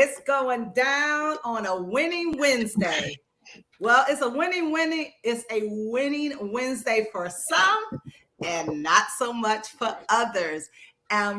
it's going down on a winning Wednesday. Well, it's a winning Wednesday for some and not so much for others.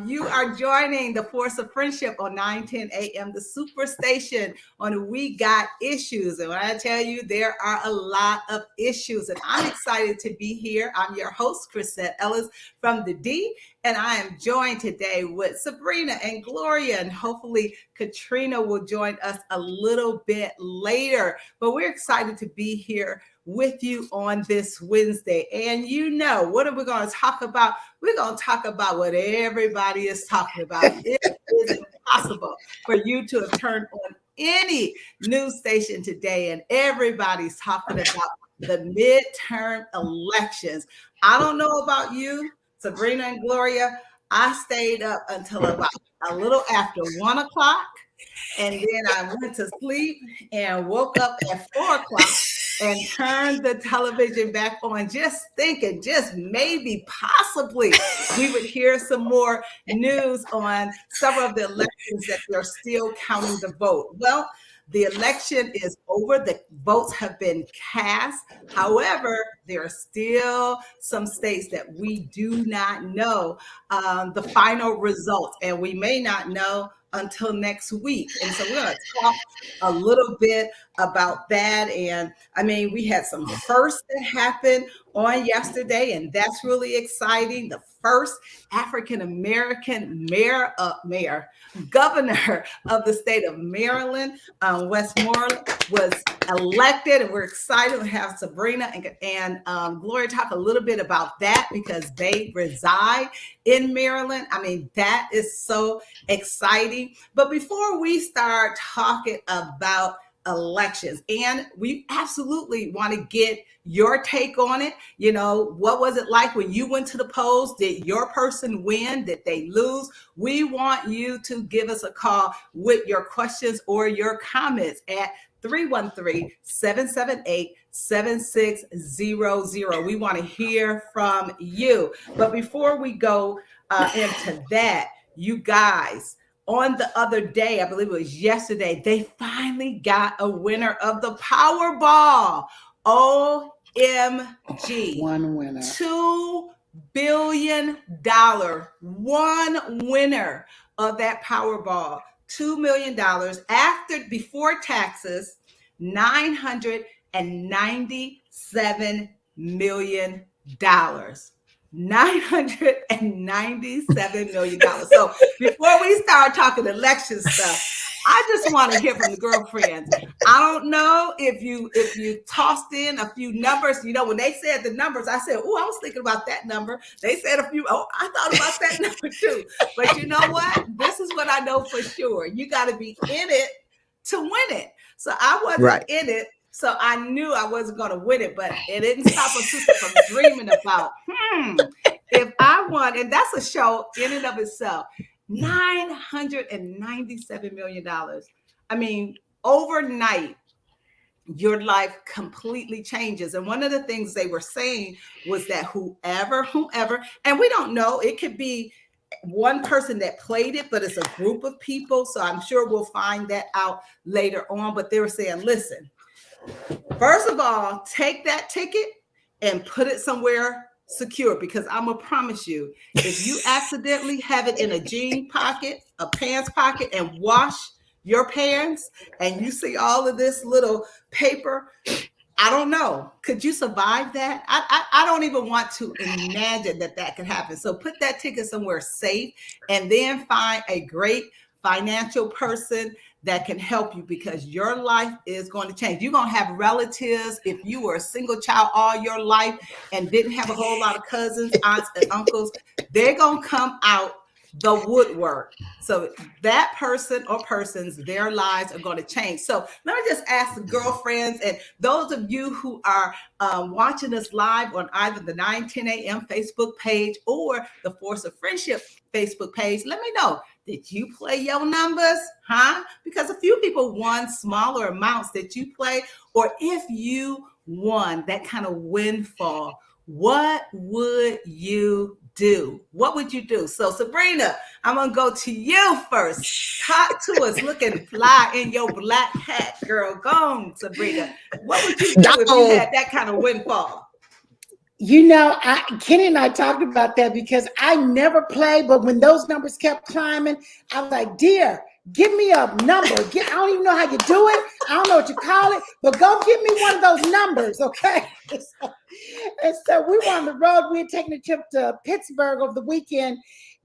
You are joining the Force of Friendship on 9:10 a.m. the Superstation on We Got Issues. And when I tell you, there are a lot of issues, and I'm excited to be here. I'm your host, Crisette Ellis from the D, and I am joined today with Sabrina and Gloria, and hopefully Caterina will join us a little bit later. But we're excited to be here with you on this Wednesday. And you know, what are we going to talk about? We're going to talk about what everybody is talking about. It is impossible for you to have turned on any news station today and everybody's talking about the midterm elections. I don't know about you, Sabrina and Gloria. I stayed up until about a little after 1 o'clock, and then I went to sleep and woke up at 4 o'clock and turned the television back on, just thinking, just maybe, possibly, we would hear some more news on several of the elections that they're still counting the vote. Well, the election is over. The votes have been cast. However, there are still some states that we do not know the final results, and we may not know until next week. And so we're going to talk a little bit about that. And I mean, we had some firsts that happened on yesterday, and that's really exciting. The first African-American governor of the state of Maryland, Westmoreland, was elected, and we're excited to have Sabrina and Gloria talk a little bit about that because they reside in Maryland. I mean, that is so exciting. But before we start talking about elections, and we absolutely want to get your take on it. You know, what was it like when you went to the polls? Did your person win? Did they lose? We want you to give us a call with your questions or your comments at 313-778-7600. We want to hear from you. But before we go into that, you guys, on the other day, I believe it was yesterday, they finally got a winner of the Powerball. OMG. One winner. $2 billion. One winner of that Powerball. $2 million before taxes, $997 million. $997 million. So before we start talking election stuff, I just want to hear from the girlfriends. I don't know if you tossed in a few numbers. You know, when they said the numbers, I said, oh, I was thinking about that number. They said a few, I thought about that number too. But you know what? This is what I know for sure. You got to be in it to win it. So I wasn't in it. So I knew I wasn't going to win it, but it didn't stop a sister from dreaming about, if I won, and that's a show in and of itself, $997 million. I mean, overnight, your life completely changes. And one of the things they were saying was that whoever, and we don't know, it could be one person that played it, but it's a group of people. So I'm sure we'll find that out later on. But they were saying, listen, first of all, take that ticket and put it somewhere secure, because I'm gonna promise you, if you accidentally have it in a jean pocket, a pants pocket, and wash your pants, and you see all of this little paper, I don't know. Could you survive that? I don't even want to imagine that could happen. So put that ticket somewhere safe, and then find a great financial person that can help you, because your life is going to change. You're going to have relatives. If you were a single child all your life and didn't have a whole lot of cousins, aunts, and uncles, they're going to come out the woodwork. So that person or persons, their lives are going to change. So let me just ask the girlfriends and those of you who are watching us live on either the 9:10 a.m. Facebook page or the Force of Friendship Facebook page, let me know. Did you play your numbers? Because a few people won smaller amounts. Did you play? Or if you won that kind of windfall, what would you do? What would you do? So Sabrina, I'm going to go to you first. Talk to us, looking fly in your black hat, girl. Go on, Sabrina. What would you do if you had that kind of windfall? You know, Kenny and I talked about that because I never played, but when those numbers kept climbing, I was like, dear, give me a number. I don't even know how you do it. I don't know what you call it, but go give me one of those numbers, okay? And so we were on the road. We had taken a trip to Pittsburgh over the weekend.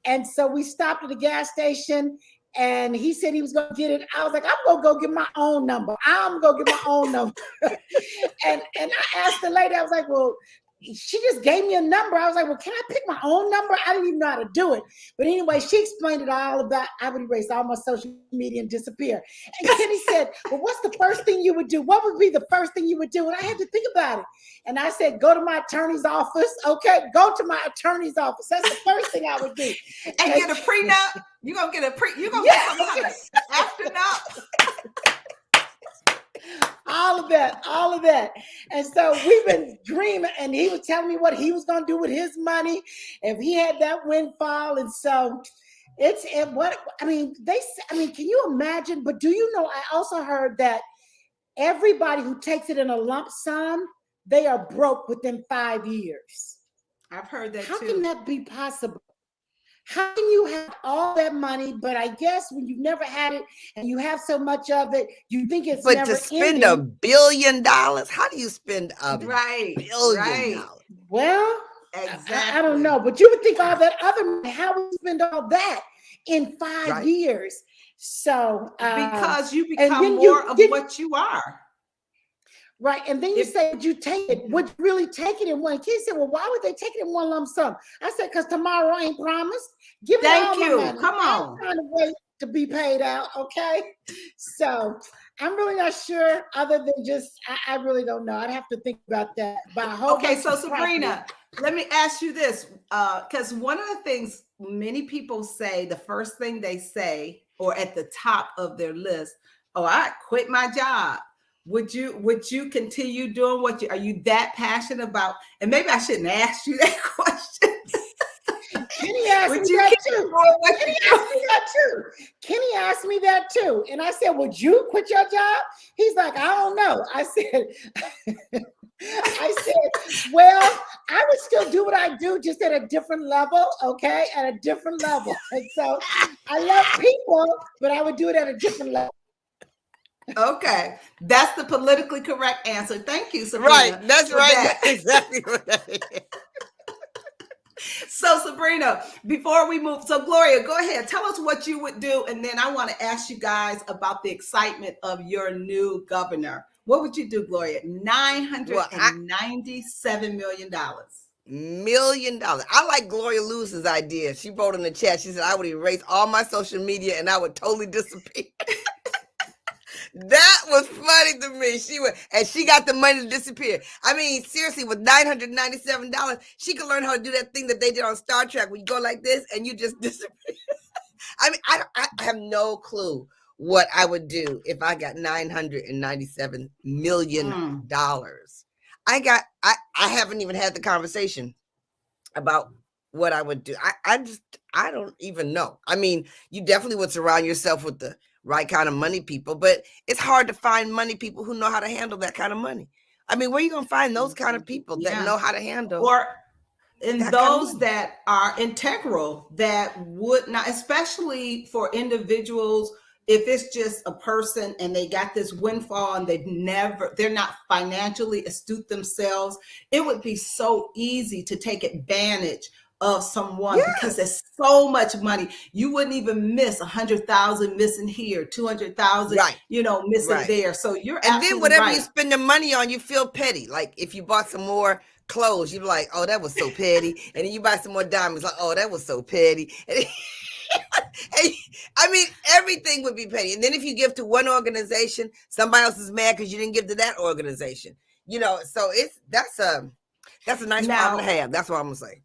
And so we stopped at a gas station and he said he was going to get it. I was like, I'm going to go get my own number. I'm going to get my own number. and I asked the lady, I was like, well, she just gave me a number. I was like, well, can I pick my own number? I didn't even know how to do it. But anyway, she explained it all about, I would erase all my social media and disappear. And Kenny said, well, what's the first thing you would do? What would be the first thing you would do? And I had to think about it. And I said, go to my attorney's office. Okay, go to my attorney's office. That's the first thing I would do. And get a prenup? You're going to get you're going to get some kind of afternup? All of that. And so we've been dreaming, and he was telling me what he was going to do with his money if he had that windfall. And so can you imagine? But do you know, I also heard that everybody who takes it in a lump sum, they are broke within 5 years. I've heard that too. How can that be possible? How can you have all that money, but I guess when you've never had it and you have so much of it, you think it's never ending. But to spend $1 billion, how do you spend $1 billion? Well, exactly. I don't know, but you would think all that other money, how would you spend all that in 5 years? So because you become more of what you are. Right. And then you say, would you take it? Would you really take it in one? Kid said, well, why would they take it in one lump sum? I said, because tomorrow ain't promised. Give me all my money. Come on. I'm trying to wait to be paid out. Okay. So I'm really not sure, other than just, I really don't know. I'd have to think about that. Okay. So Sabrina, let me ask you this, because one of the things many people say, the first thing they say, or at the top of their list, oh, I quit my job. Would you continue doing are you that passionate about? And maybe I shouldn't ask you that question. Kenny asked me that too. Kenny asked me that too. And I said, would you quit your job? He's like, I don't know. I said, well, I would still do what I do, just at a different level. Okay. At a different level. And so I love people, but I would do it at a different level. Okay, that's the politically correct answer. Thank you, Sabrina. Right, that's right. That's exactly right. So, Sabrina, before we move, so Gloria, go ahead. Tell us what you would do, and then I want to ask you guys about the excitement of your new governor. What would you do, Gloria? $997 million. $1 million. I like Gloria Lewis's idea. She wrote in the chat. She said, I would erase all my social media and I would totally disappear. That was funny to me. She got the money to disappear. I mean, seriously, with $997, she could learn how to do that thing that they did on Star Trek, where you go like this and you just disappear. I mean, I have no clue what I would do if I got $997 million. I haven't even had the conversation about what I would do. I don't even know. I mean, you definitely would surround yourself with the right kind of money people, but it's hard to find money people who know how to handle that kind of money. I mean, where are you going to find those kind of people that know how to handle? And those that are integral, that would not, especially for individuals, if it's just a person and they got this windfall and they're not financially astute themselves, it would be so easy to take advantage of someone because there's so much money. You wouldn't even miss 100,000 missing here, 200,000, missing there. So you're and then whatever you spend the money on, you feel petty. Like if you bought some more clothes, you're like, oh, that was so petty. And then you buy some more diamonds, like, oh, that was so petty. And I mean, everything would be petty. And then if you give to one organization, somebody else is mad because you didn't give to that organization. So that's a nice problem to have. That's what I'm gonna say.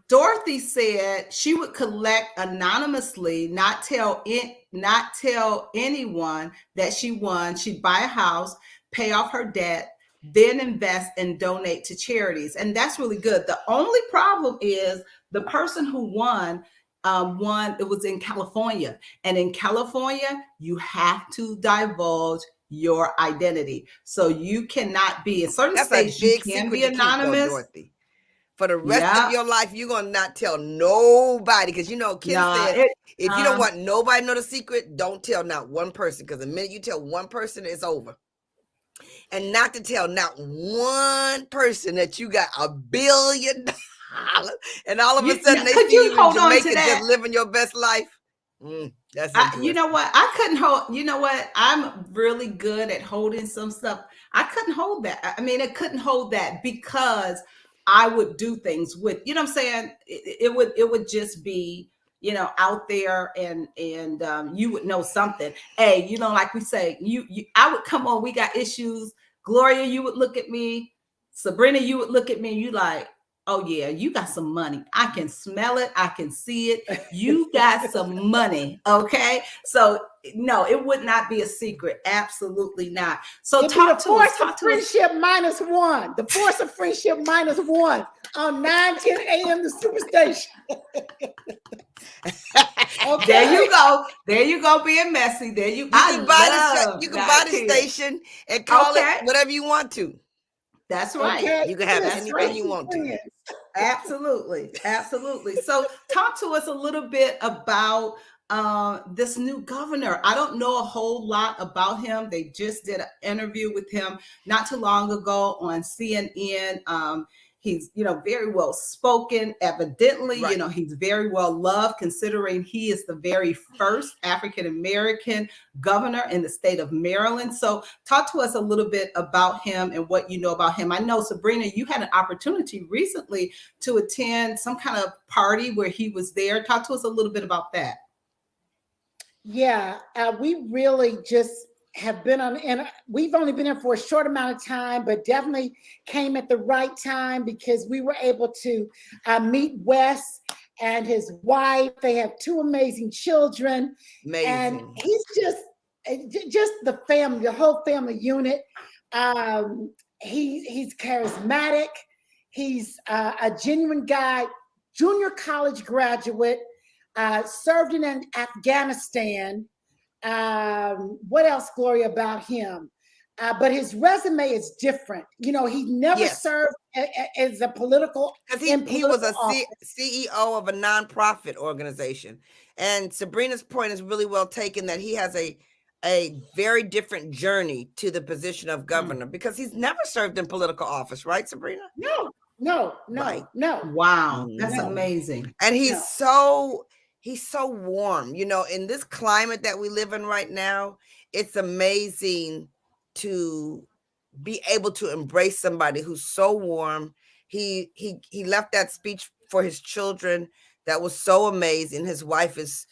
Dorothy said she would collect anonymously, not tell anyone that she won. She'd buy a house, pay off her debt, then invest and donate to charities. And that's really good. The only problem is the person who won, it was in California. And in California, you have to divulge your identity. So you cannot be in certain states, you can be anonymous. Dorothy. For the rest of your life, you're going to not tell nobody. Because, Kim said, if you don't want nobody to know the secret, don't tell not one person. Because the minute you tell one person, it's over. And not to tell not one person that you got $1 billion. And all of a sudden, they see you in Jamaica just living your best life. That's you know what? I couldn't hold, I'm really good at holding some stuff. I couldn't hold that. I mean, I couldn't hold that because I would do things with, what I'm saying? It would just be, out there and you would know something. Hey, like we say, I would come on, we got issues. Gloria, you would look at me. Sabrina, you would look at me. You like, oh yeah, you got some money. I can smell it. I can see it. You got some money. Okay. So no, it would not be a secret. Absolutely not. So talk to us. The force of friendship -1. The force of friendship -1 on 9:10 a.m. the Superstation. Okay. There you go, being messy. There you can buy the station and call it whatever you want to. That's right. Okay. You can have anything you want to. Absolutely. So talk to us a little bit about this new governor. I don't know a whole lot about him. They just did an interview with him not too long ago on CNN. He's, very well spoken. Evidently, right. He's very well loved, considering he is the very first African-American governor in the state of Maryland. So talk to us a little bit about him and what you know about him. I know, Sabrina, you had an opportunity recently to attend some kind of party where he was there. Talk to us a little bit about that. Yeah, we really just have been on, and we've only been in for a short amount of time, but definitely came at the right time because we were able to meet Wes and his wife. They have 2 amazing children. Amazing. And he's just the family, the whole family unit. He's charismatic. He's a genuine guy, junior college graduate, served in Afghanistan. What else, Gloria, about him? But his resume is different. He never served as a political. Because he was a CEO of a nonprofit organization. And Sabrina's point is really well taken, that he has a very different journey to the position of governor because he's never served in political office, right, Sabrina? No. Wow, that's amazing. And he's so warm, in this climate that we live in right now. It's amazing to be able to embrace somebody who's so warm. He left that speech for his children that was so amazing. His wife is,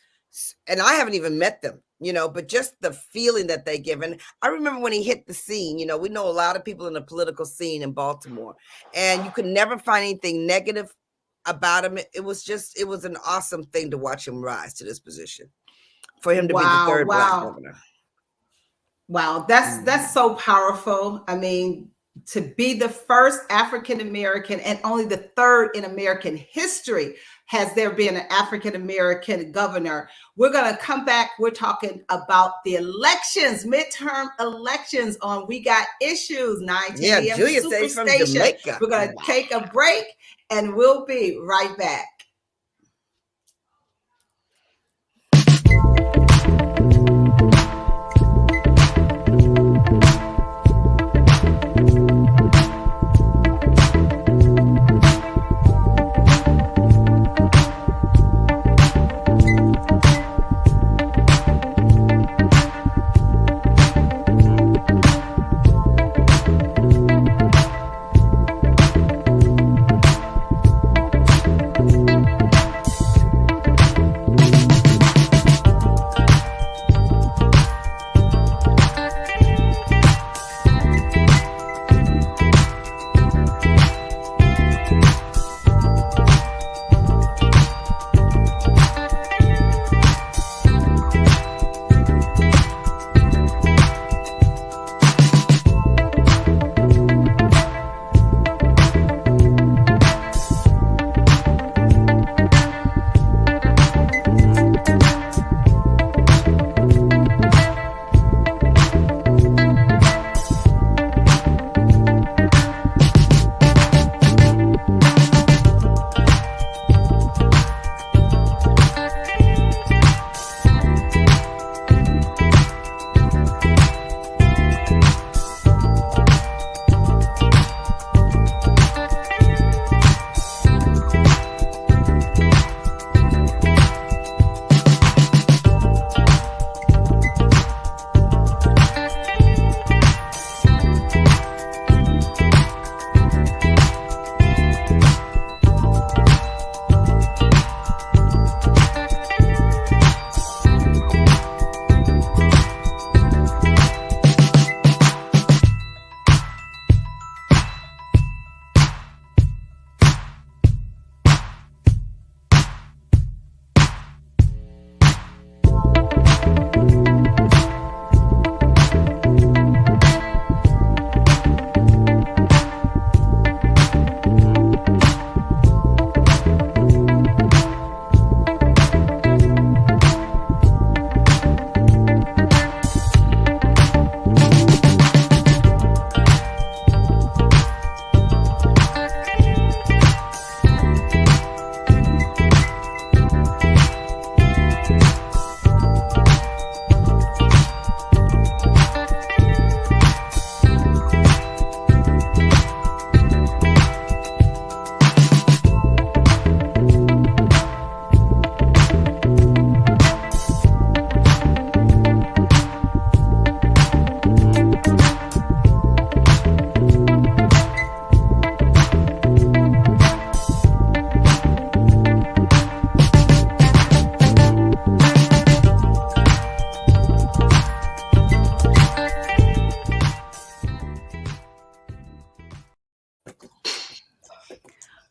and I haven't even met them, but just the feeling that they give. And I remember when he hit the scene, we know a lot of people in the political scene in Baltimore, and you could never find anything negative about him. It was an awesome thing to watch him rise to this position, for him to be the third Black governor. Wow, that's so powerful. I mean, to be the first African-American and only the third in American history has there been an African-American governor. We're going to come back. We're talking about the elections, midterm elections on We Got Issues, 9:10 a.m. Julia says from Jamaica. We're going to take a break and we'll be right back.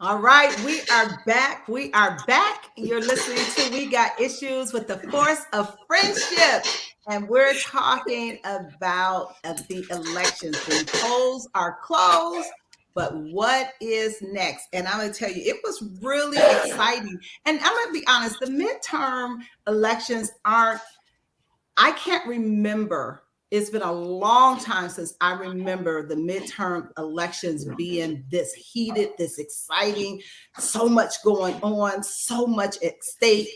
All right, we are back. We are back. You're listening to We Got Issues with the Force of Friendship. And we're talking about the elections. The polls are closed, but what is next? And I'm going to tell you, it was really exciting. And I'm going to be honest, the midterm elections aren't, I can't remember. It's been a long time since I remember the midterm elections being this heated, this exciting, so much going on, so much at stake.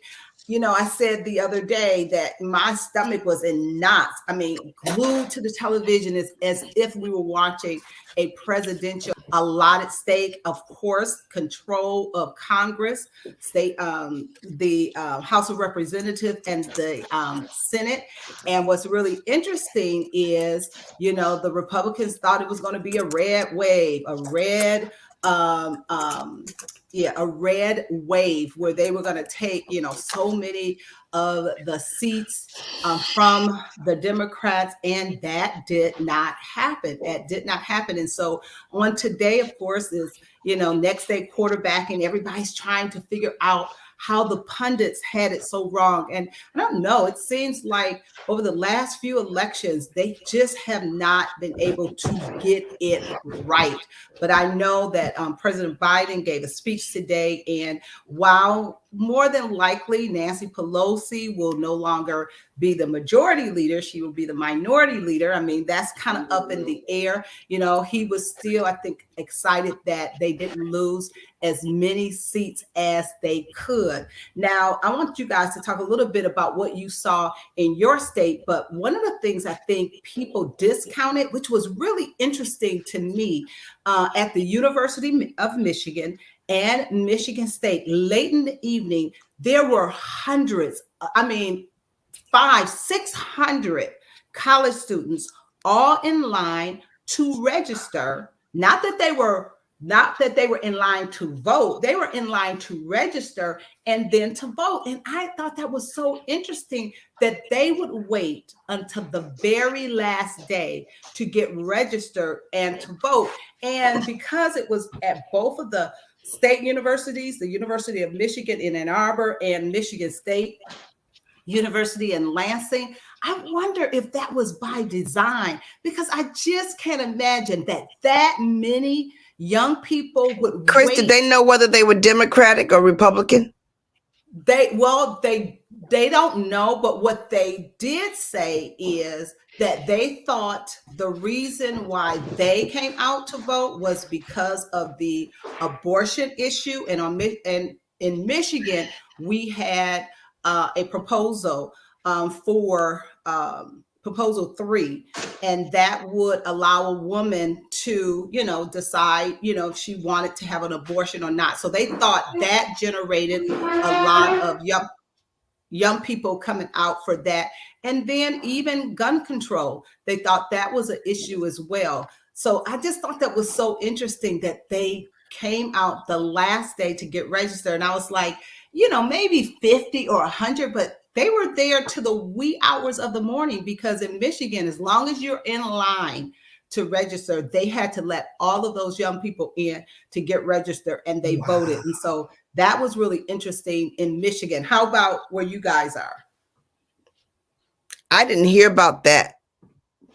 You know, I said the other day that my stomach was in knots. I mean, glued to the television as if we were watching a presidential. A lot at stake, of course, control of Congress, the House of Representatives and the Senate. And what's really interesting is, you know, the Republicans thought it was going to be a red wave, a red wave where they were going to take, you know, so many of the seats from the Democrats, and that did not happen. That did not happen. And so on today, of course, is, you know, next day quarterbacking. Everybody's trying to figure out how the pundits had it so wrong. And I don't know, it seems like over the last few elections, they just have not been able to get it right. But I know that President Biden gave a speech today, and while more than likely Nancy Pelosi will no longer be the majority leader, she will be the minority leader. I mean, that's kind of up in the air. You know, he was still, I think, excited that they didn't lose as many seats as they could. Now, I want you guys to talk a little bit about what you saw in your state, but one of the things I think people discounted, which was really interesting to me, at the University of Michigan and Michigan State, late in the evening, there were hundreds, 500-600 college students all in line to register. Not that they were in line to vote, they were in line to register and then to vote. And I thought that was so interesting that they would wait until the very last day to get registered and to vote. And because it was at both of the state universities, the University of Michigan in Ann Arbor and Michigan State University in Lansing, I wonder if that was by design, because I just can't imagine that many young people would Chris, wait. did they know whether they were Democratic or Republican? They don't know, but what they did say is that they thought the reason why they came out to vote was because of the abortion issue. And in Michigan, we had a proposal for Proposal 3, and that would allow a woman to, you know, decide, you know, if she wanted to have an abortion or not. So they thought that generated a lot of young people coming out for that. And then even gun control, they thought that was an issue as well. So I just thought that was so interesting that they came out the last day to get registered. And I was like, you know, maybe 50 or 100, but they were there to the wee hours of the morning, because in Michigan, as long as you're in line to register, they had to let all of those young people in to get registered, and they voted. And so that was really interesting in Michigan. How about where you guys are? I didn't hear about that.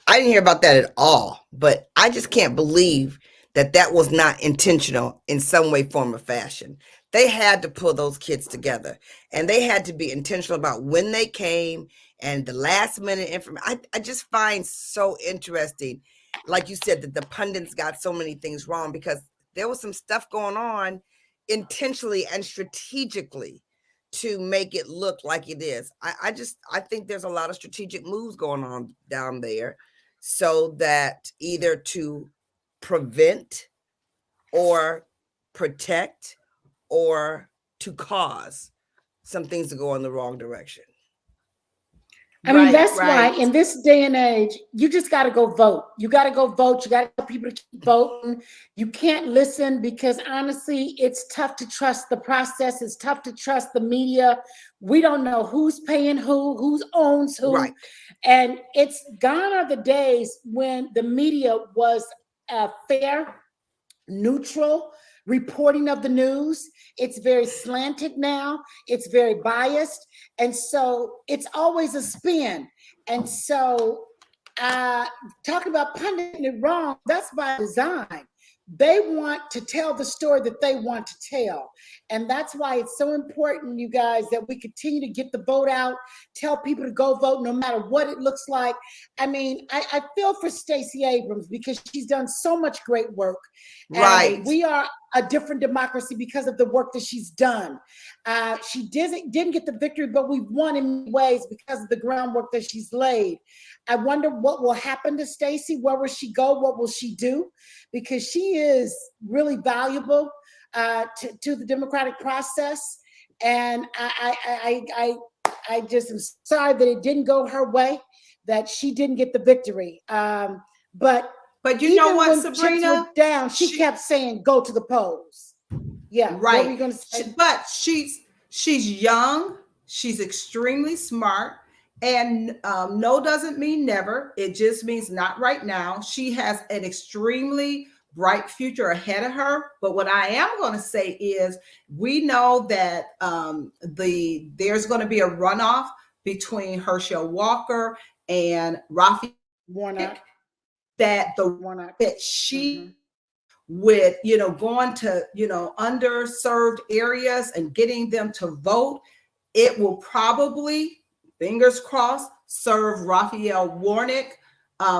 I didn't hear about that at all, but I just can't believe that was not intentional in some way, form, or fashion. They had to pull those kids together, and they had to be intentional about when they came and the last minute information. I just find so interesting, like you said, that the pundits got so many things wrong, because there was some stuff going on intentionally and strategically to make it look like it is. I think there's a lot of strategic moves going on down there, so that either to prevent or protect or to cause some things to go in the wrong direction. I mean, that's why in this day and age, you just got to go vote. You got to go vote. You got to tell people to keep voting. You can't listen, because honestly, it's tough to trust the process. It's tough to trust the media. We don't know who's paying who owns who. Right. And it's gone are the days when the media was fair, neutral, reporting of the news. It's very slanted now. It's very biased. And so it's always a spin. And so talking about punting it wrong, that's by design. They want to tell the story that they want to tell. And that's why it's so important, you guys, that we continue to get the vote out, tell people to go vote no matter what it looks like. I mean, I feel for Stacey Abrams because she's done so much great work. Right. And we are a different democracy because of the work that she's done. She didn't get the victory, but we've won in many ways because of the groundwork that she's laid. I wonder what will happen to Stacey. Where will she go? What will she do? Because she is really valuable to the democratic process. And I just am sorry that it didn't go her way, that she didn't get the victory. But you know what, when Sabrina? chips were down, she kept saying, "Go to the polls." Yeah, right. What were you going to say? But she's young. She's extremely smart. And no doesn't mean never. It just means not right now. She has an extremely bright future ahead of her. But what I am going to say is, we know that there's going to be a runoff between Herschel Walker and Raphael Warnock. That she with, going to, underserved areas and getting them to vote, it will probably, fingers crossed, serve Raphael Warnock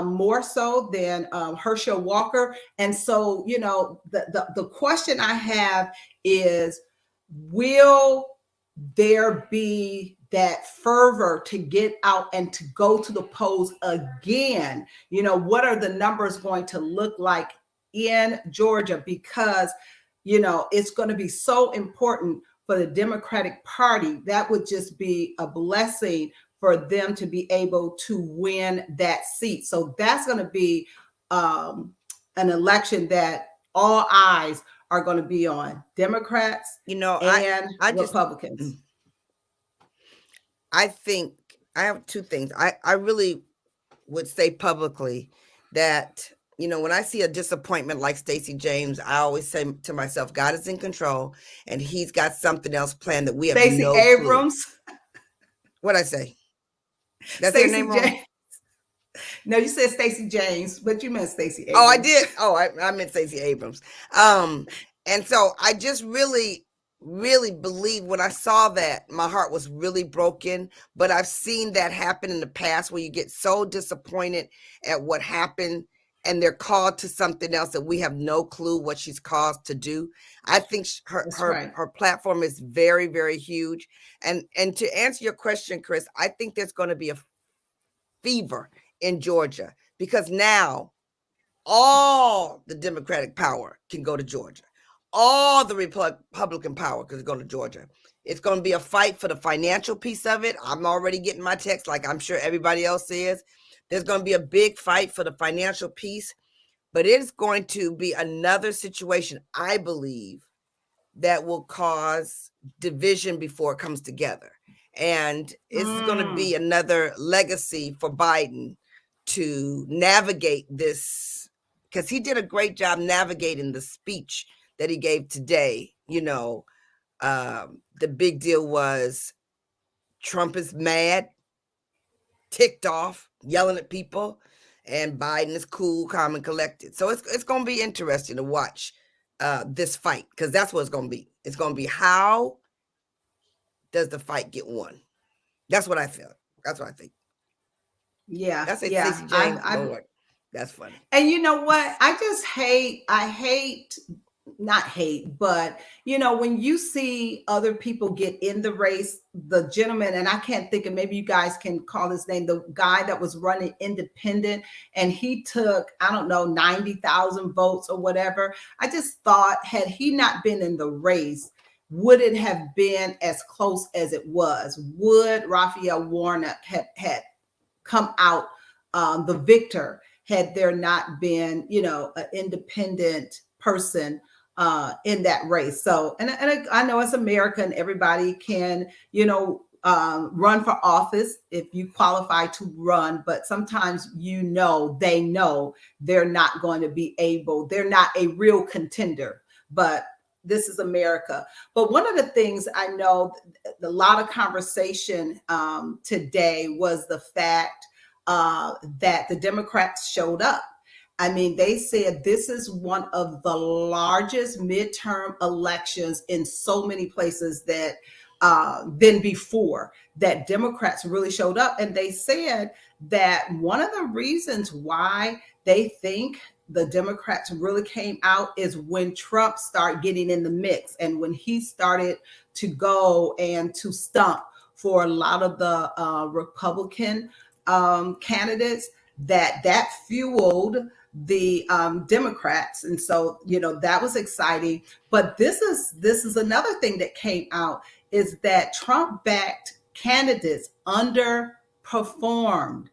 more so than Herschel Walker. And so, the question I have is, will there be that fervor to get out and to go to the polls again? What are the numbers going to look like in Georgia? Because, it's going to be so important for the Democratic Party. That would just be a blessing for them to be able to win that seat. So that's going to be an election that all eyes are going to be on, Democrats and Republicans. I think I have two things. I really would say publicly that, when I see a disappointment like Stacey James, I always say to myself, God is in control and he's got something else planned that we have Stacey no Abrams. clue. What'd I say? That's Stacey her name wrong? No, you said Stacey James, but you meant Stacey Abrams. Oh, I did. Oh, I meant Stacey Abrams. And so I just really believe when I saw that, my heart was really broken. But I've seen that happen in the past where you get so disappointed at what happened and they're called to something else that we have no clue what she's called to do. I think her platform is very, very huge. And to answer your question, Chris, I think there's going to be a fever in Georgia because now all the Democratic power can go to Georgia. All the Republican power can go to Georgia. It's going to be a fight for the financial piece of it. I'm already getting my text, like I'm sure everybody else is. There's going to be a big fight for the financial piece, but it's going to be another situation, I believe, that will cause division before it comes together. And it's going to be another legacy for Biden to navigate this, because he did a great job navigating the speech that he gave today. The big deal was Trump is mad, ticked off, yelling at people, and Biden is cool, calm, and collected. So it's going to be interesting to watch this fight, because that's what it's going to be. It's going to be, how does the fight get won? That's what I feel. That's what I think. Yeah. That's it. Stacey James. Lord, that's funny. And you know what? Not hate, but when you see other people get in the race, the gentleman, and I can't think of, maybe you guys can call his name, the guy that was running independent, and he took, 90,000 votes or whatever. I just thought, had he not been in the race, would it have been as close as it was? Would Raphael Warnock had come out the victor had there not been, an independent person in that race? So, and I know it's America and everybody can, run for office if you qualify to run, but sometimes, they know they're not going to be able, they're not a real contender. But this is America. But one of the things I know, a lot of conversation today was the fact that the Democrats showed up. I mean, they said this is one of the largest midterm elections in so many places that than before, that Democrats really showed up. And they said that one of the reasons why they think the Democrats really came out is when Trump started getting in the mix, and when he started to go and to stump for a lot of the Republican candidates, that fueled the Democrats. And so, you know, that was exciting. But this is another thing that came out, is that Trump-backed candidates underperformed.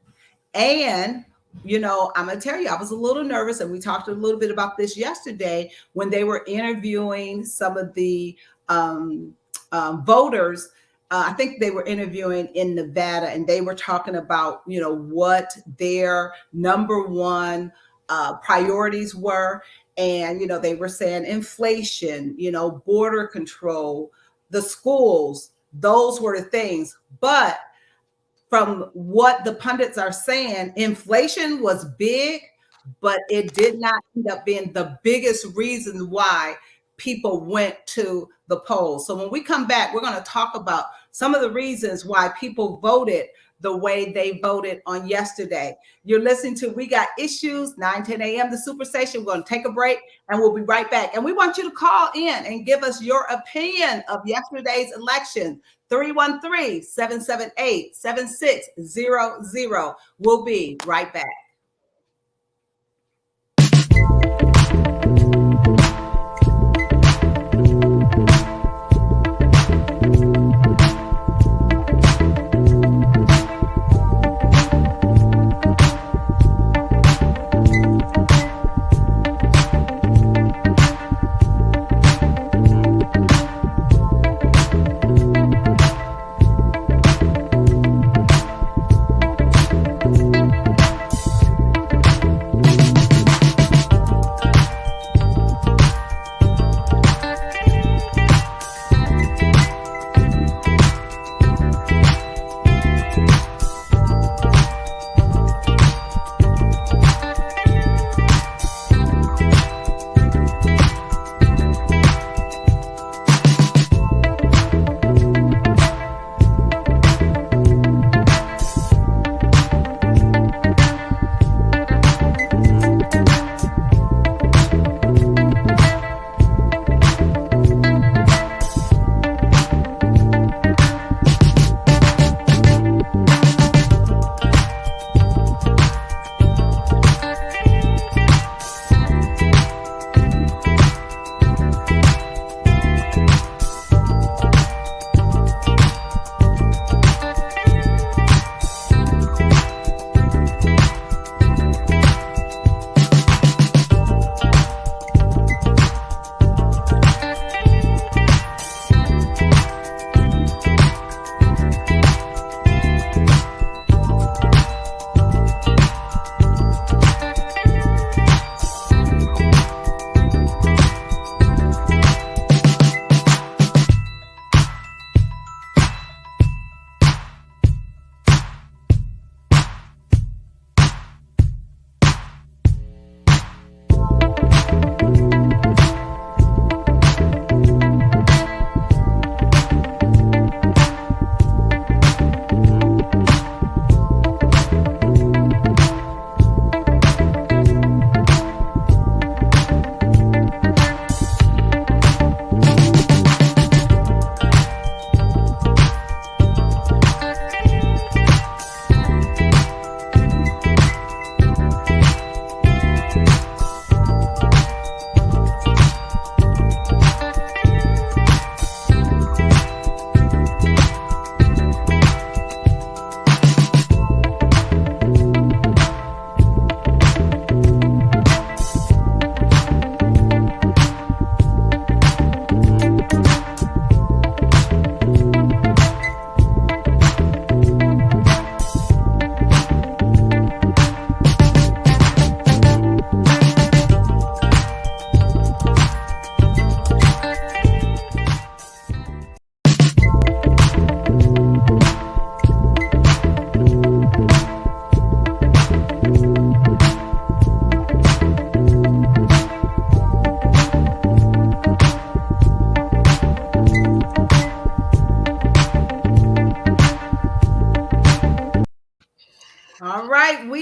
And, you know, I'm going to tell you, I was a little nervous, and we talked a little bit about this yesterday when they were interviewing some of the voters. I think they were interviewing in Nevada, and they were talking about, you know, what their number one priorities were. And, you know, they were saying inflation, you know, border control, the schools, those were the things. But from what the pundits are saying, inflation was big, but it did not end up being the biggest reason why people went to the polls. So when we come back, we're going to talk about some of the reasons why people voted the way they voted on yesterday. You're listening to We Got Issues, 9:10 a.m. the Superstation. We're going to take a break, and we'll be right back. And we want you to call in and give us your opinion of yesterday's election. 313-778-7600. We'll be right back.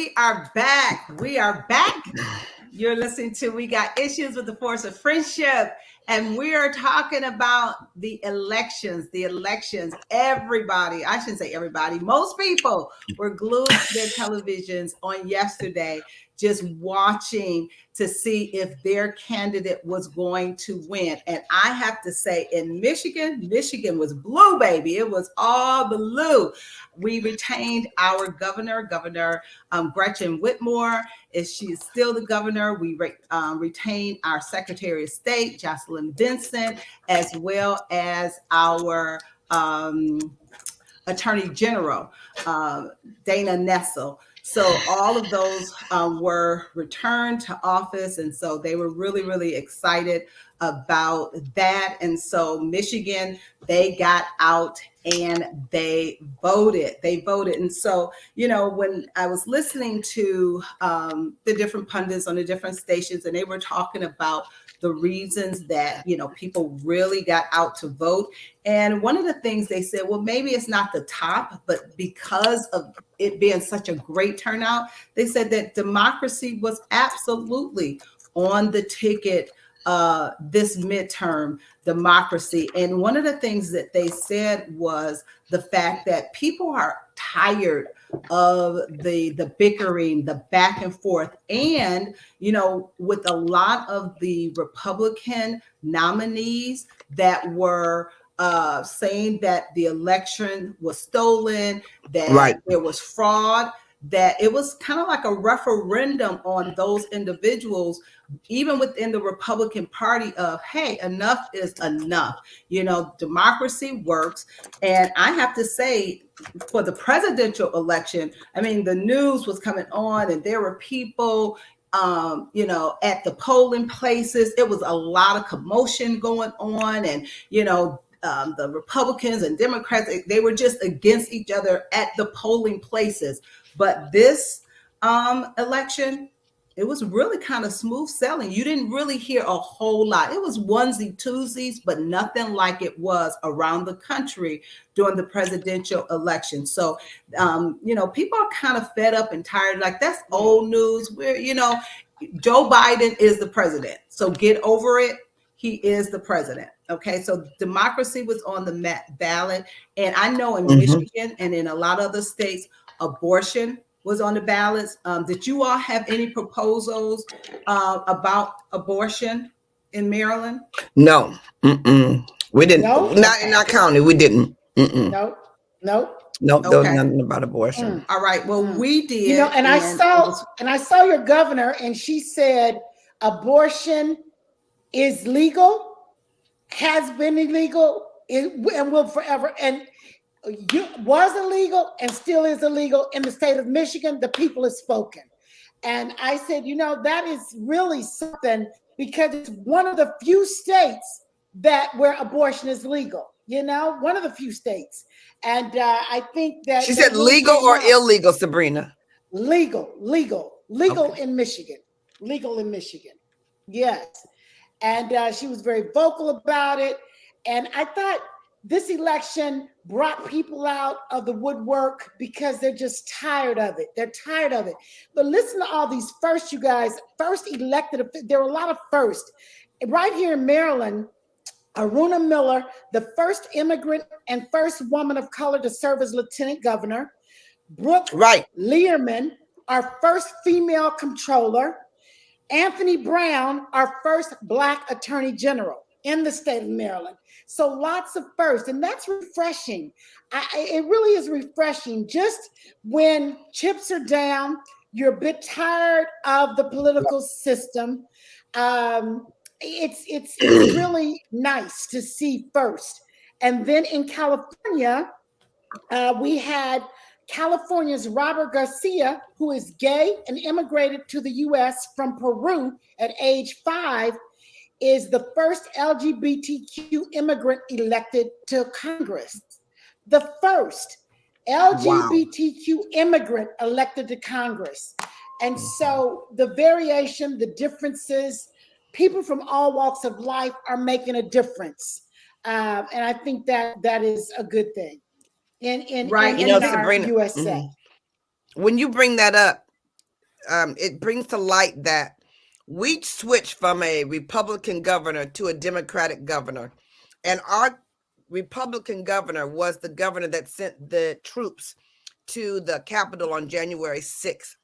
we are back. We are back. You're listening to We Got Issues with the Force of Friendship. And we are talking about the elections. Everybody, I shouldn't say everybody, most people were glued to their televisions on yesterday, just watching to see if their candidate was going to win. And I have to say, in Michigan was blue, baby. It was all blue. We retained our governor, Gretchen Whitmer. She is still the governor. We retained our Secretary of State, Jocelyn Benson, as well as our Attorney General, Dana Nessel. So all of those were returned to office. And so they were really, really excited about that. And so Michigan, they got out and they voted. And so, you know, when I was listening to the different pundits on the different stations, and they were talking about the reasons that, you know, people really got out to vote. And one of the things they said, well, maybe it's not the top, but because of it being such a great turnout, they said that democracy was absolutely on the ticket this midterm, democracy. And one of the things that they said was the fact that people are tired of the bickering, the back and forth. And, you know, with a lot of the Republican nominees that were saying that the election was stolen, that there was fraud, that it was kind of like a referendum on those individuals, even within the Republican Party, of, hey, enough is enough. You know, democracy works. And I have to say, for the presidential election, I mean, the news was coming on and there were people, you know, at the polling places. It was a lot of commotion going on. And, you know, the Republicans and Democrats, they were just against each other at the polling places. But this election, it was really kind of smooth sailing. You didn't really hear a whole lot. It was onesie twosies, but nothing like it was around the country during the presidential election. So, you know, people are kind of fed up and tired. Like, that's old news. Where, you know, Joe Biden is the president. So get over it. He is the president. Okay, so democracy was on the ballot. And I know in Michigan and in a lot of other states, abortion was on the ballots. Did you all have any proposals about abortion in Maryland? No, we didn't. No? Not in our county. We didn't. No. Nope, there was nothing about abortion. All right. Well, we did. You know, and I saw your governor, and she said abortion is legal, has been illegal, and will forever. And was illegal and still is illegal in the state of Michigan. The people have spoken. And I said, you know, that is really something, because it's one of the few states where abortion is legal, you know, one of the few states. And I think that she said legal or illegal, Sabrina? Legal okay. In Michigan, legal in Michigan. Yes. And she was very vocal about it. And I thought this election brought people out of the woodwork because they're just tired of it. They're tired of it. But listen to all these firsts, you guys. First elected, there were a lot of firsts. Right here in Maryland, Aruna Miller, the first immigrant and first woman of color to serve as lieutenant governor. Brooke Learman, our first female comptroller. Anthony Brown, our first Black attorney general in the state of Maryland. So lots of firsts, and that's refreshing. It really is refreshing. Just when chips are down, you're a bit tired of the political system. It's really nice to see first. And then in California, we had California's Robert Garcia, who is gay and immigrated to the U.S. from Peru at age 5, is the first LGBTQ immigrant elected to Congress. The first LGBTQ immigrant elected to Congress. And so the variation, the differences, people from all walks of life are making a difference. And I think that is a good thing in Sabrina, USA. When you bring that up, it brings to light that we switched from a Republican governor to a Democratic governor, and our Republican governor was the governor that sent the troops to the Capitol on January 6th.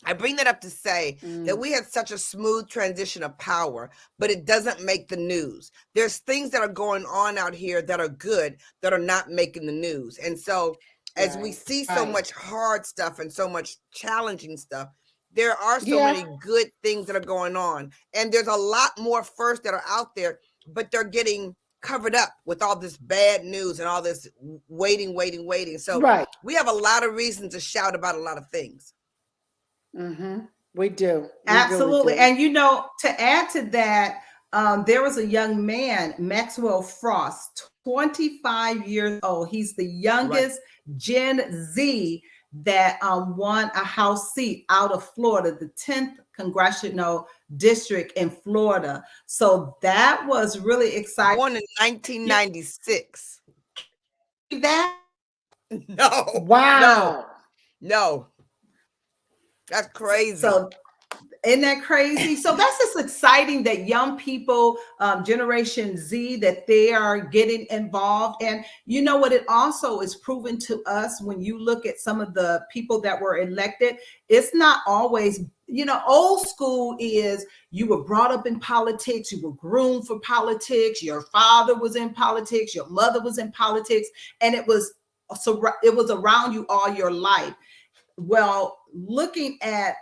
I bring that up to say that we had such a smooth transition of power, but it doesn't make the news. There's things that are going on out here that are good that are not making the news. And so as we see so much hard stuff and so much challenging stuff, there are so many good things that are going on. And there's a lot more first that are out there, but they're getting covered up with all this bad news and all this waiting. So we have a lot of reasons to shout about a lot of things. We do. We Absolutely. Really do. And, to add to that, there was a young man, Maxwell Frost, 25 years old. He's the youngest Gen Z that won a House seat out of Florida, the 10th Congressional District in Florida. So that was really exciting. Born in 1996. That? No. Wow. No. That's crazy. So isn't that crazy? So that's just exciting that young people, Generation Z, that they are getting involved. And you know what? It also is proven to us when you look at some of the people that were elected, it's not always, old school is you were brought up in politics, you were groomed for politics, your father was in politics, your mother was in politics, and it was around you all your life. Well, looking at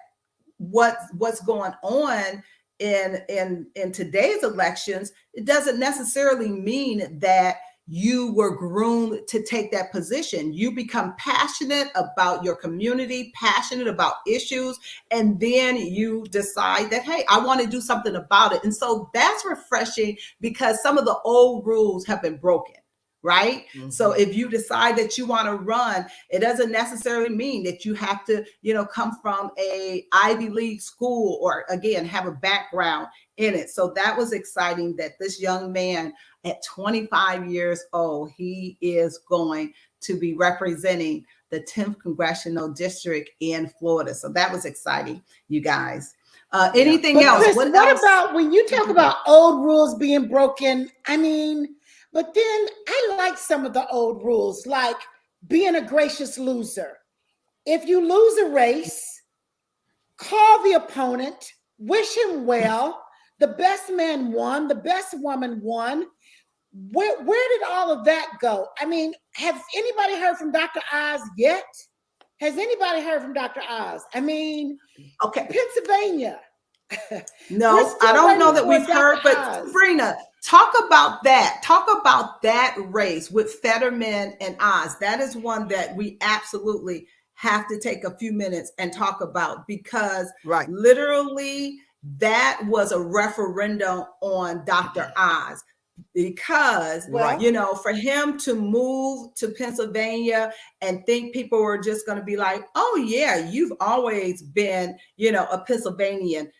what's going on in today's elections, it doesn't necessarily mean that you were groomed to take that position. You become passionate about your community, passionate about issues, and then you decide that, hey, I want to do something about it. And so that's refreshing because some of the old rules have been broken. Right. So if you decide that you want to run, it doesn't necessarily mean that you have to, come from a Ivy League school or again, have a background in it. So that was exciting that this young man at 25 years old, he is going to be representing the 10th Congressional District in Florida. So that was exciting, you guys. Anything else? Chris, what about when you talk about old rules being broken? But then I like some of the old rules, like being a gracious loser. If you lose a race, call the opponent, wish him well. The best man won, the best woman won. Where did all of that go? Has anybody heard from Dr. Oz yet? Has anybody heard from Dr. Oz? Okay, Pennsylvania. No, I don't know that we've heard, but Sabrina, talk about that race with Fetterman and Oz. That is one that we absolutely have to take a few minutes and talk about because literally that was a referendum on Dr. Oz. Because, for him to move to Pennsylvania and think people were just going to be like, oh, yeah, you've always been, a Pennsylvanian.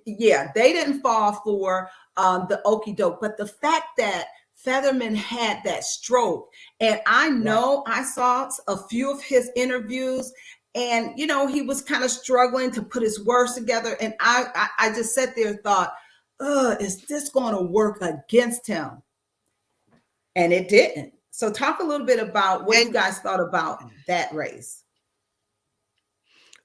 Yeah, they didn't fall for the okie doke. But the fact that Fetterman had that stroke, and I know I saw a few of his interviews, and, he was kind of struggling to put his words together. And I just sat there and thought, is this going to work against him? And it didn't. So talk a little bit about what you guys thought about that race.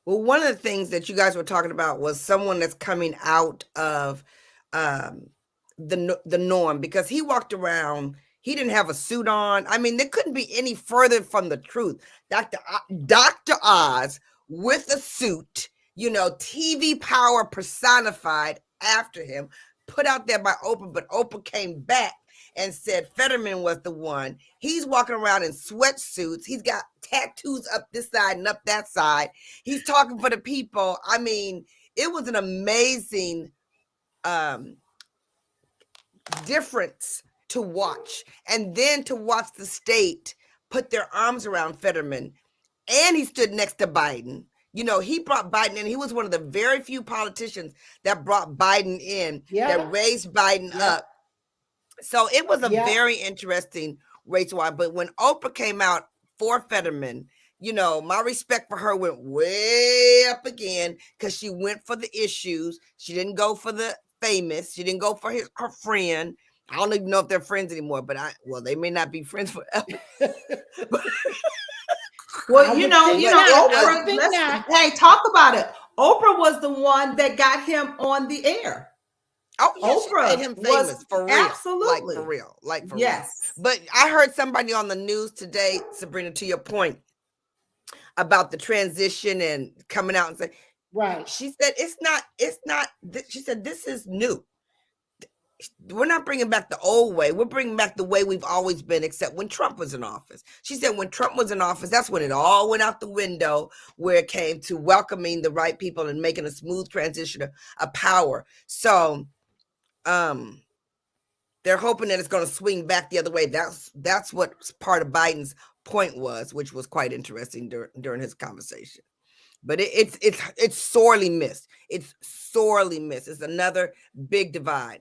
Well, one of the things that you guys were talking about was someone that's coming out of the norm, because he walked around, he didn't have a suit on. There couldn't be any further from the truth. Dr. Oz with a suit, TV power personified after him, put out there by Oprah, but Oprah came back and said Fetterman was the one. He's walking around in sweatsuits. He's got tattoos up this side and up that side. He's talking for the people. It was an amazing difference to watch. And then to watch the state put their arms around Fetterman, and he stood next to Biden. He brought Biden in. He was one of the very few politicians that brought Biden in, that raised Biden up. So it was a very interesting race. But when Oprah came out for Fetterman, you know, my respect for her went way up again because she went for the issues. She didn't go for the famous. She didn't go for her friend. I don't even know if they're friends anymore, but they may not be friends forever. Well, you know, Oprah. Hey, talk about it. Oprah was the one that got him on the air. Oh, yeah, Oprah she made him famous for real. Absolutely. Like for real. But I heard somebody on the news today, Sabrina, to your point about the transition and coming out and saying, right. She said, it's not, she said, this is new. We're not bringing back the old way. We're bringing back the way we've always been, except when Trump was in office. She said when Trump was in office, that's when it all went out the window, where it came to welcoming the right people and making a smooth transition of power. So they're hoping that it's going to swing back the other way. That's what part of Biden's point was, which was quite interesting during his conversation. But it's sorely missed. It's sorely missed. It's another big divide.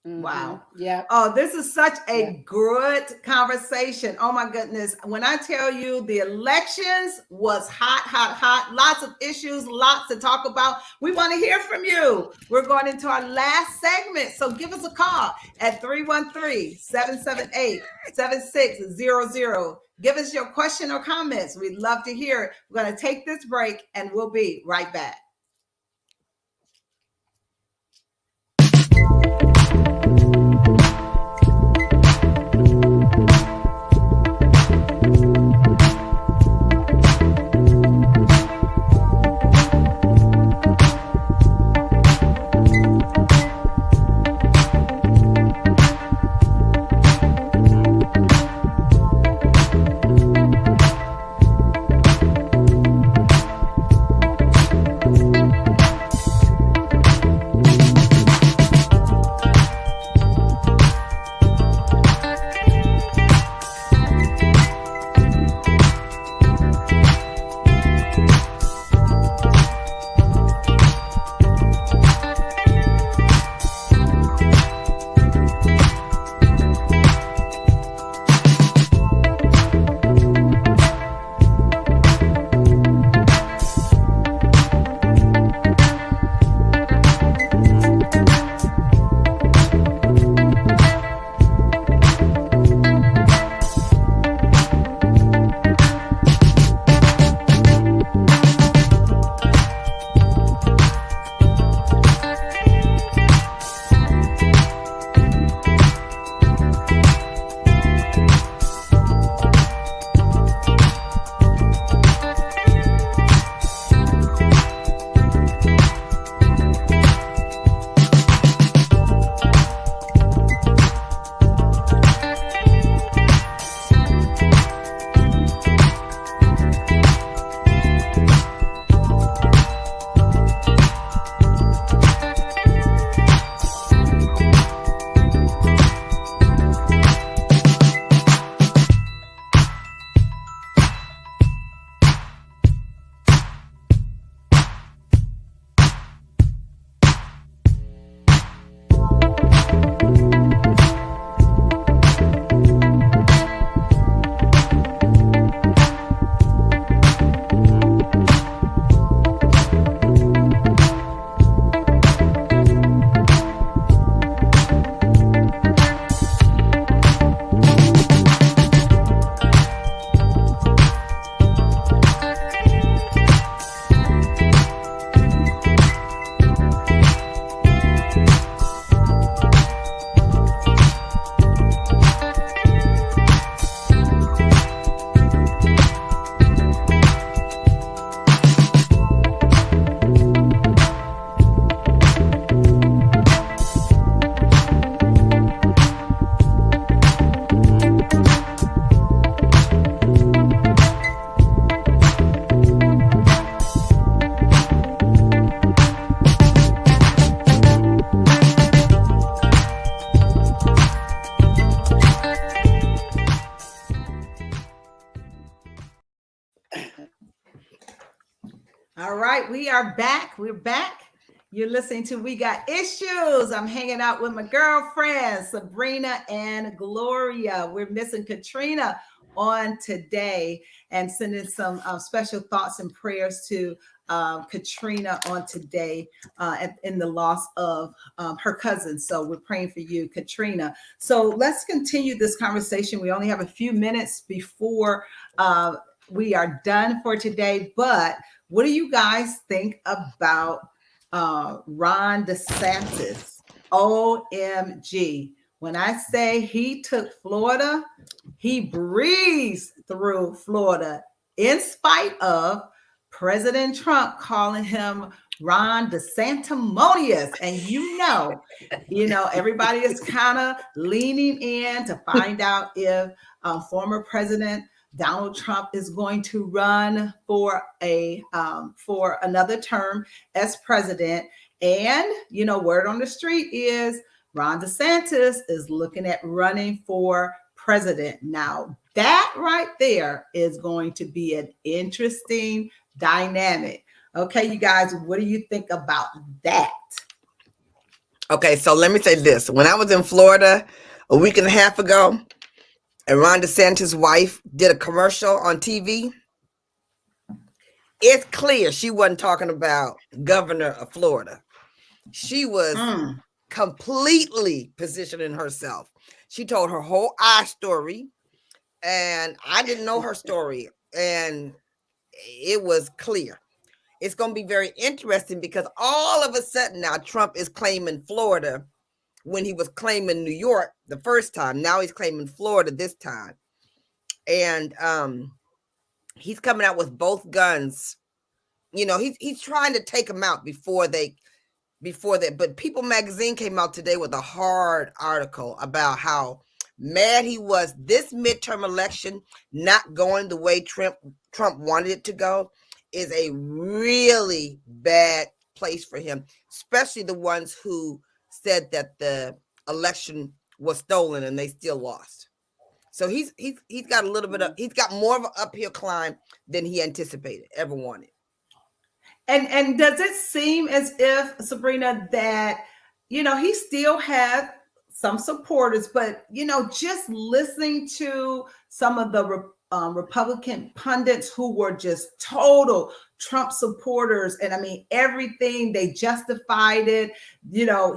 Wow. Yeah. Oh, this is such a good conversation. Oh my goodness. When I tell you the elections was hot. Lots of issues, lots to talk about. We want to hear from you. We're going into our last segment. So give us a call at 313-778-7600. Give us your question or comments. We'd love to hear it. We're going to take this break and we'll be right back. All right, we are back. We're back. You're listening to We Got Issues. I'm hanging out with my girlfriends, Sabrina and Gloria. We're missing Caterina on today and sending some special thoughts and prayers to Caterina on today in the loss of her cousin. So we're praying for you, Caterina. So let's continue this conversation. We only have a few minutes before we are done for today. But what do you guys think about Ron DeSantis? OMG. When I say he took Florida, he breezed through Florida in spite of President Trump calling him Ron DeSanctimonious. And you know, everybody is kind of leaning in to find out if former President Donald Trump is going to run for another term as president. And, word on the street is Ron DeSantis is looking at running for president. Now, that right there is going to be an interesting dynamic. Okay, you guys, what do you think about that? Okay, so let me say this. When I was in Florida a week and a half ago, and Ron DeSantis' wife did a commercial on TV, it's clear she wasn't talking about governor of Florida. She was completely positioning herself. She told her whole story, and I didn't know her story, and it was clear. It's going to be very interesting because all of a sudden now Trump is claiming Florida when he was claiming New York the first time. Now he's claiming Florida this time. And he's coming out with both guns. He's trying to take them out before that. But People magazine came out today with a hard article about how mad he was. This midterm election not going the way Trump wanted it to go is a really bad place for him, especially the ones who said that the election was stolen and they still lost. So he's got he's got more of an uphill climb than he anticipated, ever wanted. And does it seem as if, Sabrina, that, he still had some supporters, but, just listening to some of the Republican pundits who were just total Trump supporters, and I mean, everything, they justified it,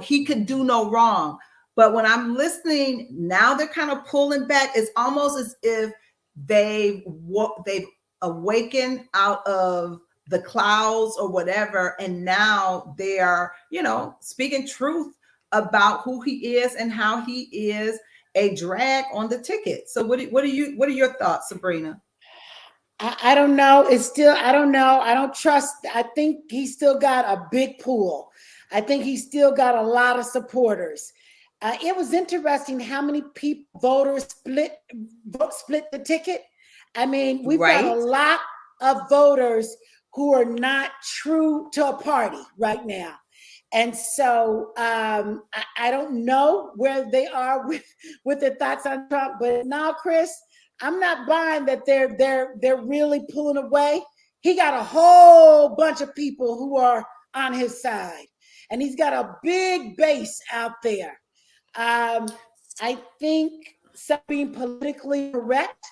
he could do no wrong. But when I'm listening, now they're kind of pulling back. It's almost as if they've awakened out of the clouds or whatever, and now they are, speaking truth about who he is and how he is a drag on the ticket. So what are your thoughts, Sabrina? I don't know. I don't know. I don't trust. I think he's still got a big pool. I think he's still got a lot of supporters. It was interesting how many voters split the ticket. I mean, we've got a lot of voters who are not true to a party right now. And so I don't know where they are with their thoughts on Trump, but now, Chris, I'm not buying that they're really pulling away. He got a whole bunch of people who are on his side, and he's got a big base out there. I think being politically correct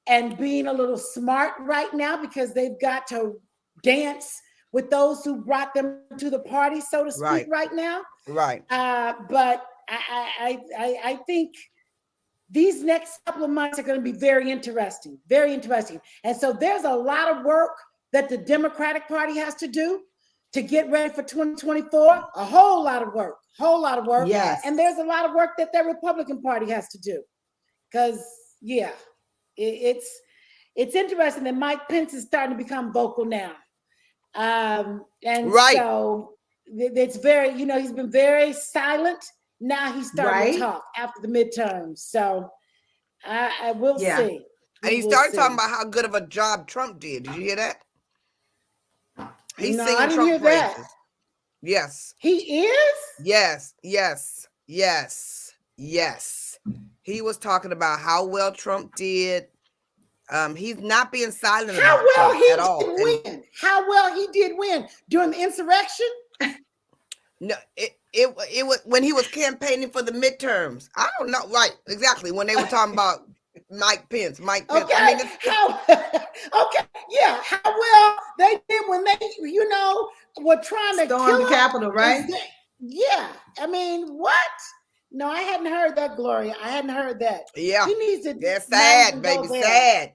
and being a little smart right now, because they've got to dance with those who brought them to the party, so to speak, right now. Right. But I think these next couple of months are going to be very interesting, very interesting. And so there's a lot of work that the Democratic Party has to do to get ready for 2024. A whole lot of work. Yes. And there's a lot of work that the Republican Party has to do. Because, it's interesting that Mike Pence is starting to become vocal now. So it's very, he's been very silent. Now he's starting to talk after the midterms. So I will see. And he started talking about how good of a job Trump did. Did you hear that? He's singing Trump praises. Yes. He is? Yes. He was talking about how well Trump did. He's not being silent about Trump at all. How well he did win during the insurrection? No, it was when he was campaigning for the midterms. I don't know. Right, exactly. When they were talking about Mike Pence. Mike Pence. Okay, I mean, how? Okay, yeah, how well they did when they, were trying to Storm kill the him. Capitol, right? Yeah, I mean, what? No, I hadn't heard that, Gloria. I hadn't heard that. yeah, He needs to that's not even sad, go baby. there. Sad.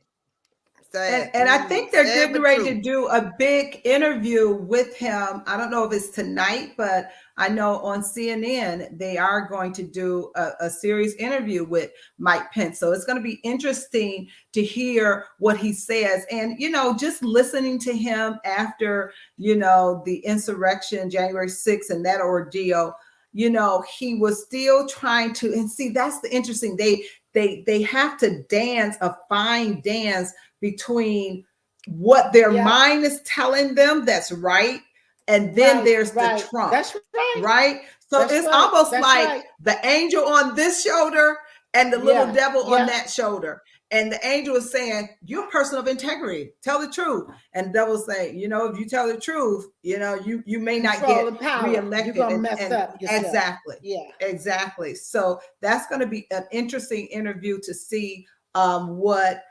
Sad. And I think they're Sad, getting but ready true. to do a big interview with him. I don't know if it's tonight, but I know on CNN they are going to do a serious interview with Mike Pence. So it's going to be interesting to hear what he says. And, just listening to him after, the insurrection, January 6th, and that ordeal, he was still trying to, and see, that's the interesting, they have to dance a fine dance between what their mind is telling them that's right, and then there's the Trump. That's right. Right? So That's it's right. almost That's like right. the angel on this shoulder and the little devil on Yeah. that shoulder. And the angel is saying, you're a person of integrity. Tell the truth. And the devil's saying, if you tell the truth, you may not Control get and power. reelected. You're going to mess up yourself. Exactly. Yeah. Exactly. So that's going to be an interesting interview to see what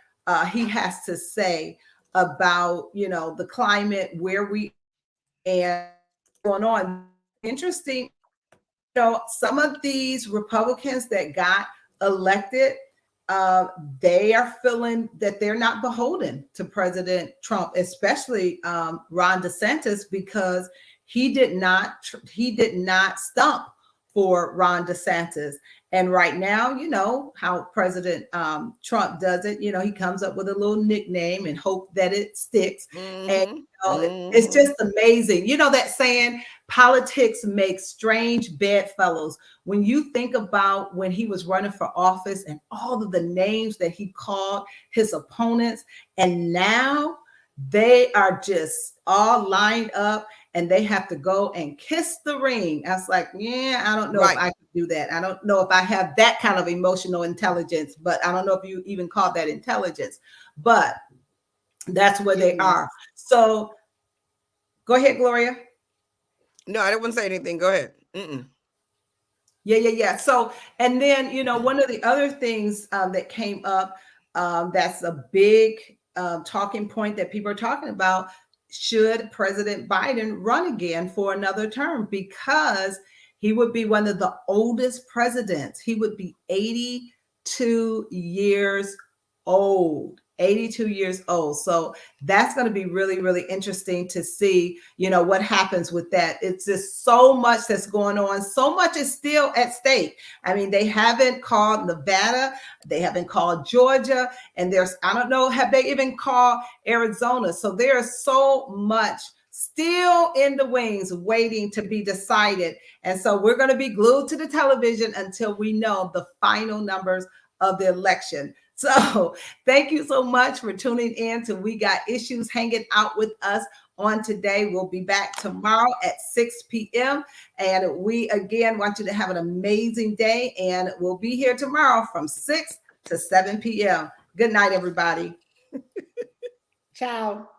he has to say about, the climate, where we and going on. Interesting, some of these Republicans that got elected, they are feeling that they're not beholden to President Trump, especially Ron DeSantis, because he did not stump for Ron DeSantis. And right now, how President Trump does it, he comes up with a little nickname and hope that it sticks. And it's just amazing. That saying, politics makes strange bedfellows. When you think about when he was running for office and all of the names that he called his opponents, and now they are just all lined up and they have to go and kiss the ring. I was like, I don't know if I could do that. I don't know if I have that kind of emotional intelligence, but I don't know if you even call that intelligence, but that's where they are. So go ahead, Gloria. No, I didn't want to say anything. Go ahead. Yeah. So, and then, one of the other things that came up, that's a big talking point that people are talking about, should President Biden run again for another term, because he would be one of the oldest presidents. He would be 82 years old. 82 years old. So that's going to be really, really interesting to see, what happens with that. It's just so much that's going on. So much is still at stake. I mean, they haven't called Nevada. They haven't called Georgia. And I don't know, have they even called Arizona? So there's so much still in the wings waiting to be decided. And so we're going to be glued to the television until we know the final numbers of the election. So thank you so much for tuning in to We Got Issues, hanging out with us on today. We'll be back tomorrow at 6 p.m. And we, again, want you to have an amazing day. And we'll be here tomorrow from 6 to 7 p.m. Good night, everybody. Ciao.